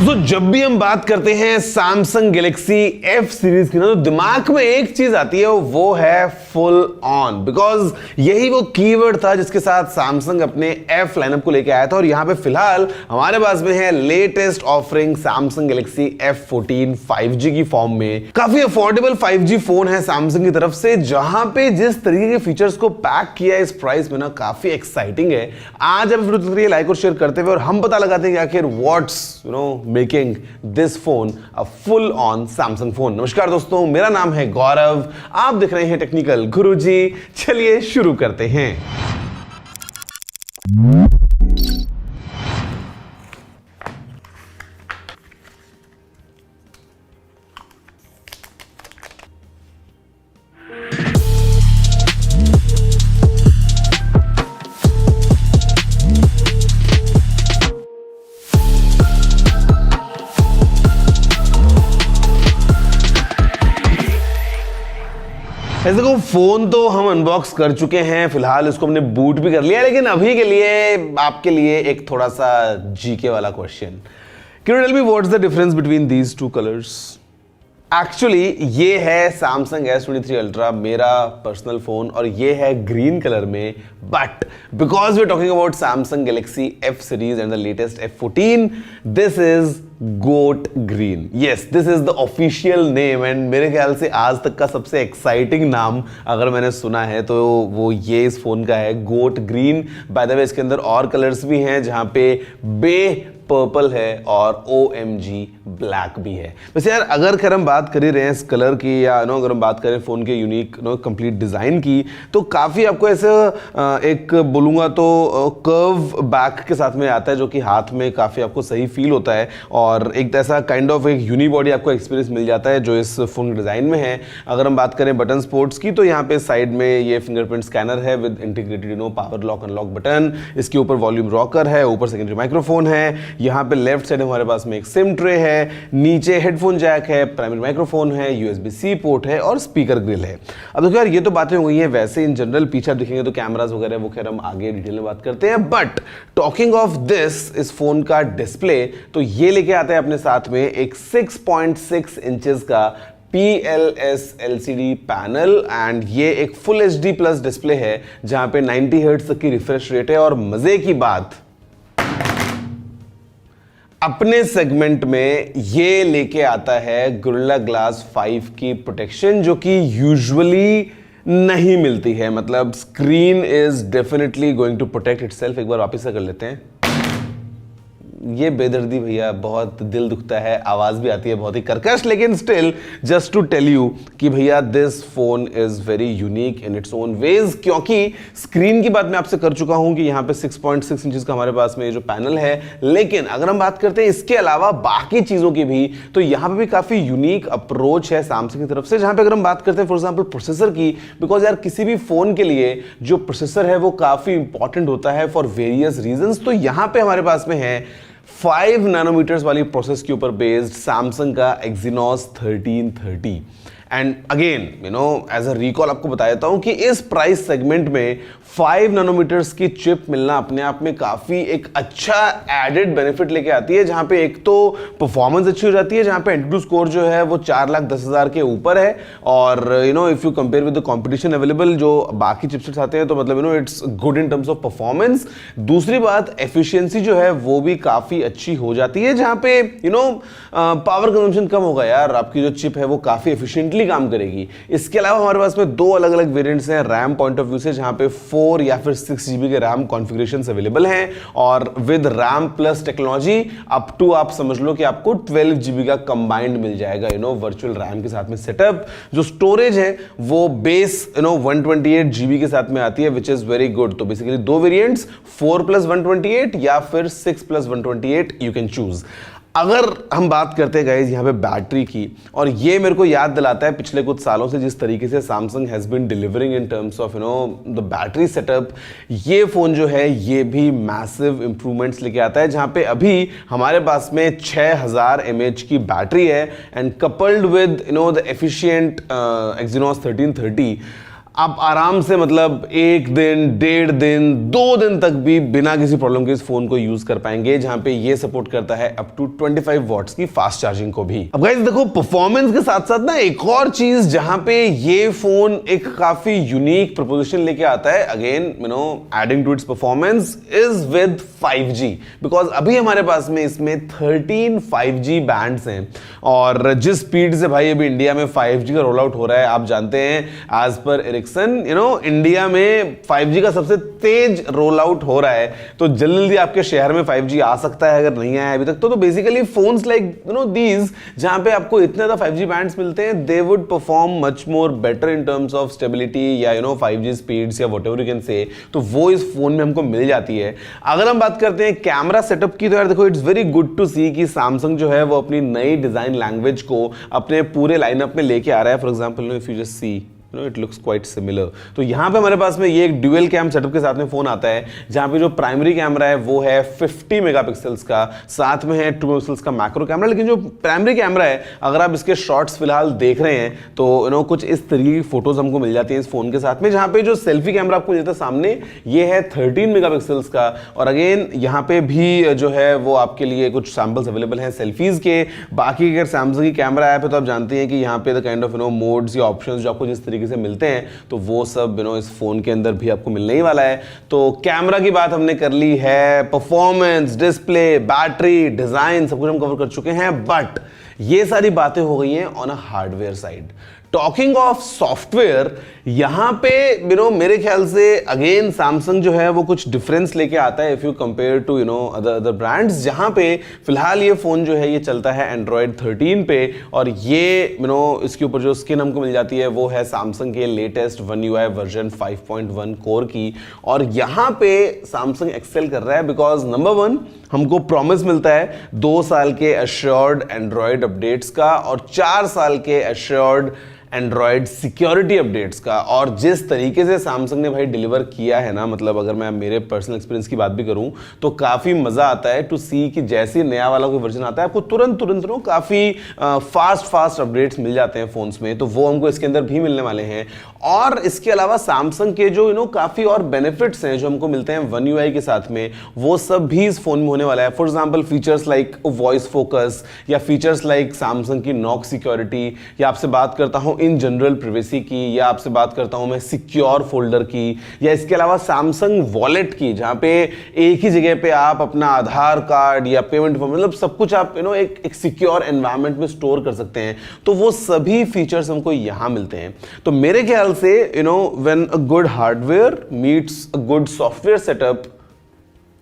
तो जब भी हम बात करते हैं सैमसंग गैलेक्सी एफ सीरीज की ना, तो दिमाग में एक चीज आती है, वो है फुल ऑन। बिकॉज यही वो कीवर्ड था जिसके साथ सैमसंग अपने एफ लाइनअप को लेकर आया था। और यहां पे फिलहाल हमारे पास में है latest offering Samsung Galaxy F14 5G की फॉर्म में। काफी अफोर्डेबल 5G फोन है सैमसंग की तरफ से, जहां पे जिस तरीके के फीचर्स को पैक किया है इस प्राइस में ना, काफी एक्साइटिंग है। आज अब वीडियो लाइक और शेयर करते हुए और हम पता लगाते हैं कि आखिर what's making this phone a full on Samsung phone. नमस्कार दोस्तों, मेरा नाम है गौरव, आप देख रहे हैं टेक्निकल गुरुजी। चलिए शुरू करते हैं। ऐसे को फोन तो हम अनबॉक्स कर चुके हैं, फिलहाल इसको हमने बूट भी कर लिया, लेकिन अभी के लिए आपके लिए एक थोड़ा सा जीके वाला question. Can you tell me what's the difference between these two colours? Actually ये है सैमसंग S23 अल्ट्रा, मेरा पर्सनल फोन, और ये है ग्रीन कलर में। But because we are talking about Samsung Galaxy F series and the latest F14, this is goat green. Yes, this is the official name, and मेरे ख्याल से आज तक का सबसे एक्साइटिंग नाम अगर मैंने सुना है तो वो ये इस फोन का है, गोट ग्रीन। बाय द वे इसके अंदर और कलर्स भी हैं, जहां पे बे पर्पल है और OMG ब्लैक भी है। वैसे यार, अगर खैर हम बात कर ही रहे हैं इस कलर की, या अगर हम बात करें फोन के यूनिक कंप्लीट डिजाइन की, तो काफी आपको ऐसे एक बोलूंगा तो कर्व बैक के साथ में आता है, जो कि हाथ में काफी आपको सही फील होता है, और एक ऐसा काइंड ऑफ एक यूनिबॉडी आपको एक्सपीरियंस मिल जाता है जो इस फोन डिजाइन में है। अगर हम बात करें बटन स्पोर्ट्स की, तो यहाँ पे साइड में ये फिंगरप्रिंट स्कैनर है with integrated power lock unlock button. इसके ऊपर वॉल्यूम रॉकर है, ऊपर सेकेंडरी माइक्रोफोन है। यहाँ पे लेफ्ट साइड हमारे पास में एक सिम ट्रे है, नीचे हेडफोन जैक है, प्राइमरी माइक्रोफोन है, USB-C पोर्ट है और स्पीकर ग्रिल है। अब देखो यार, ये तो बातें हो गई हैं। वैसे इन जनरल पीछे आप देखेंगे तो कैमरास वगैरह वो खैर हम आगे डिटेल में बात करते हैं। बट टॉकिंग ऑफ दिस, इस फोन का डिस्प्ले, तो ये लेके आता है अपने साथ में एक 6.6 इंचेस का PLS LCD पैनल, एंड ये एक फुल HD प्लस डिस्प्ले है, जहां पे 90 हर्ट्ज तक की रिफ्रेश रेट है। और मजे की बात, अपने सेगमेंट में ये लेके आता है गोरिल्ला ग्लास 5 की प्रोटेक्शन, जो कि यूजुअली नहीं मिलती है। मतलब screen is definitely going to protect itself. एक बार वापस से कर लेते हैं। ये बेदर्दी भैया, बहुत दिल दुखता है, आवाज भी आती है बहुत ही कर्कश, लेकिन still just to tell you कि भैया this phone is very unique in its own ways. क्योंकि स्क्रीन की बात मैं आपसे कर चुका हूं कि यहां पे 6.6 इंचेस का हमारे पास में जो पैनल है, लेकिन अगर हम बात करते हैं इसके अलावा बाकी चीजों की भी, तो यहां पे भी काफी यूनिक अप्रोच है सैमसंग की तरफ से। जहां पे अगर हम बात करते हैं फॉर एग्जांपल प्रोसेसर की, बिकॉज यार किसी भी फोन के लिए जो प्रोसेसर है वो काफी इंपॉर्टेंट होता है फॉर वेरियस रीजंस। तो यहां पे हमारे पास में है 5 नैनोमीटर्स वाली प्रोसेस के ऊपर बेस्ड सैमसंग का Exynos 1330। And again as a recall आपको बता देता हूं कि इस प्राइस सेगमेंट में 5 नैनोमीटर्स की चिप मिलना अपने आप में काफी एक अच्छा एडेड बेनिफिट लेके आती है, जहां पे एक तो परफॉर्मेंस अच्छी हो जाती है, जहां पे एंट्री स्कोर जो है वो 4,10,000 के ऊपर है। और if you compare with the competition available जो बाकी चिपसेट्स आते हैं, तो मतलब it's good in terms of performance. दूसरी बात, एफिशिएंसी जो है वो भी काफी अच्छी हो जाती है, जहां पे पावर कंजम्पशन कम होगा यार, आपकी जो चिप है वो काफी एफिशिएंटली काम करेगी। इसके अलावा हमारे पास में दो अलग अलग वेरिएंट्स हैं रैम पॉइंट ऑफ व्यू से, जहां पे 4 या फिर 6 GB के रैम कॉन्फ़िगरेशंस अवेलेबल हैं, और with RAM plus technology up to आप समझ लो कि आपको 12 GB का कंबाइंड मिल जाएगा वर्चुअल रैम के साथ में सेटअप। जो स्टोरेज है वो बेस 128 GB के साथ में आती है, विच इज वेरी गुड। तो बेसिकली दो वेरिएंट्स, 4+128 या फिर 6+128, यू कैन चूज। अगर हम बात करते हैं गाइस यहाँ पे बैटरी की, और ये मेरे को याद दिलाता है पिछले कुछ सालों से जिस तरीके से Samsung has been delivering in terms of the battery setup, ये फोन जो है ये भी मैसिव इंप्रूवमेंट्स लेके आता है, जहाँ पे अभी हमारे पास में 6000 mAh की बैटरी है, and coupled with the efficient Exynos 1330, आप आराम से मतलब 1 दिन, 1.5 दिन, 2 दिन तक भी बिना किसी प्रॉब्लम के इस फोन को यूज कर पाएंगे, जहां पे ये सपोर्ट करता है अप टू 25 वॉट्स की फास्ट चार्जिंग को भी। अब गाइस देखो, परफॉर्मेंस के साथ साथ ना एक और चीज जहां पे ये फोन एक काफी यूनिक प्रपोजिशन लेके आता है, again adding to its performance, is with 5G, because अभी हमारे पास में इसमें 13 5G बैंड्स हैं, और जिस स्पीड से भाई अभी इंडिया में 5G का रोल आउट हो रहा है, आप जानते हैं एज पर इंडिया में 5G का सबसे तेज रोल आउट हो रहा है, तो जल्दी आपके शहर में 5G आ सकता है अगर नहीं आया अभी तक तो बेसिकली फोन्स लाइक दीज, जहां पे आपको इतने ज्यादा 5G बैंड्स मिलते हैं, they would perform much more better in terms of stability या 5G स्पीड्स या व्हाटएवर यू कैन से, तो वो इस फोन में हमको मिल जाती है। अगर हम बात करते हैं कैमरा सेटअप की, तो यार देखो, इट्स वेरी गुड टू सी कि सैमसंग जो है वो अपनी नई डिजाइन लैंग्वेज को अपने पूरे लाइनअप में लेके आ रहा है। For example if you just see, it looks quite similar, तो यहाँ पे हमारे पास में ये एक ड्यूअल कैम सेटअप के साथ में फोन आता है, जहाँ पे जो प्राइमरी कैमरा है वो है 50 मेगापिक्सल्स का, साथ में है 2 मेगापिक्सल्स का मैक्रो कैमरा। लेकिन जो प्राइमरी कैमरा है, अगर आप इसके शॉट्स फिलहाल देख रहे हैं तो कुछ इस तरीके की फोटोज हमको मिल जाती हैं इस फोन के साथ में, जहाँ पे जो सेल्फी कैमरा आपको मिलता है सामने, ये है 13 मेगापिक्सल्स का, और अगेन यहाँ पे भी जो है वो आपके लिए कुछ सैंपल्स अवेलेबल हैं सेल्फीज के। बाकी अगर सैमसंग की कैमरा ऐप है तो आप जानते हैं कि यहाँ पे द काइंड ऑफ मोड्स या ऑप्शंस जो आपको जिस तरीके से मिलते हैं, तो वो सब इस फोन के अंदर भी आपको मिलने ही वाला है। तो कैमरा की बात हमने कर ली है, परफॉर्मेंस, डिस्प्ले, बैटरी, डिजाइन, सब कुछ हम कवर कर चुके हैं, बट ये सारी बातें हो गई हैं on a hardware side. Talking of software, यहां पे मेरे ख्याल से अगेन सैमसंग जो है वो कुछ डिफरेंस लेके आता है if you compare to other brands, जहां पे फिलहाल ये फोन जो है ये चलता है एंड्रॉयड 13 पे, और ये इसके ऊपर जो स्किन हमको मिल जाती है वो है सैमसंग के latest One UI version 5.1 core की। और यहां पे सैमसंग एक्सेल कर रहा है बिकॉज नंबर 1 हमको प्रॉमिस मिलता है 2 साल के एश्योर्ड एंड्रॉयड अपडेट्स का और 4 साल के एश्योर्ड एंड्रॉयड सिक्योरिटी अपडेट्स का। और जिस तरीके से सैमसंग ने भाई डिलीवर किया है ना, मतलब अगर मैं मेरे पर्सनल एक्सपीरियंस की बात भी करूं तो काफ़ी मज़ा आता है टू सी कि जैसे नया वाला कोई वर्जन आता है आपको तुरंत काफ़ी फास्ट अपडेट्स मिल जाते हैं फ़ोन्स में, तो वो हमको इसके अंदर भी मिलने वाले हैं। और इसके अलावा सैमसंग के जो काफ़ी और बेनिफिट्स हैं जो हमको मिलते हैं One UI के साथ में, वो सब भी इस फ़ोन में होने वाला है। For example features like voice focus, या फीचर्स लाइक सैमसंग की नॉक सिक्योरिटी, या आपसे बात करता हूँ इन जनरल प्राइवेसी की, या आपसे बात करता हूं मैं सिक्योर फोल्डर की, या इसके अलावा सैमसंग वॉलेट की, जहां पे एक ही जगह पे आप अपना आधार कार्ड या पेमेंट मतलब सब कुछ आप एक सिक्योर एनवायरनमेंट में स्टोर कर सकते हैं। तो वो सभी फीचर्स हमको यहां मिलते हैं। तो मेरे ख्याल से when a good hardware meets a good software setup,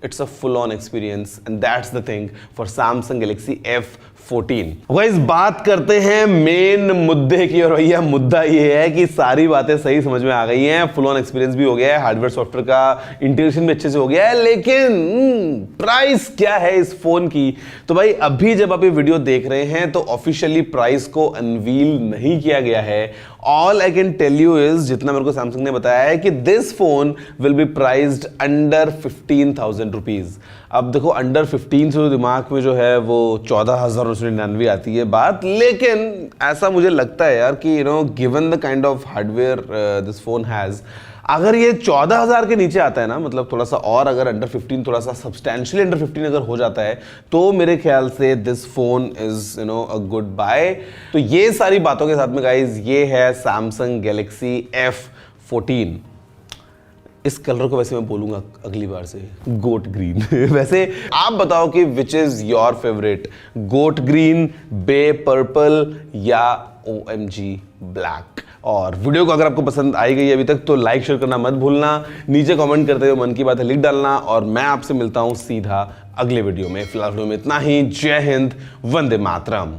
it's a full-on experience and that's the thing for Samsung Galaxy F14। Guys बात करते हैं मेन मुद्दे की, और भैया मुद्दा ये है कि सारी बातें सही समझ में आ गई हैं, फुल ऑन एक्सपीरियंस भी हो गया है, हार्डवेयर सॉफ्टवेयर का इंटीग्रेशन भी अच्छे से हो गया है, लेकिन प्राइस क्या है इस फोन की। तो भाई अभी जब आप ये वीडियो देख रहे हैं तो ऑफिशियली प्राइस को अनवील नहीं किया गया है। All I can tell you is, जितना मेरे को सैमसंग ने बताया है कि this phone will be priced under 15,000 rupees. अब देखो अंडर 15 से दिमाग में जो है वो 14,999 आती है बात, लेकिन ऐसा मुझे लगता है यार कि given the kind of hardware this phone has, अगर ये 14,000 के नीचे आता है ना, मतलब थोड़ा सा और अगर अंडर 15, थोड़ा सा सब्सटैंशियली अंडर 15 अगर हो जाता है, तो मेरे ख्याल से this phone is a good buy. तो ये सारी बातों के साथ में गाइज, ये है सैमसंग गैलेक्सी F14। इस कलर को वैसे मैं बोलूंगा अगली बार से गोट ग्रीन। वैसे आप बताओ कि which is your favourite, goat green, BAE purple या OMG ब्लैक। और वीडियो को अगर आपको पसंद आई गई अभी तक तो लाइक शेयर करना मत भूलना, नीचे कमेंट करते हुए मन की बात है लिख डालना, और मैं आपसे मिलता हूं सीधा अगले वीडियो में। फिलहाल वीडियो में इतना ही। जय हिंद, वंदे मातरम।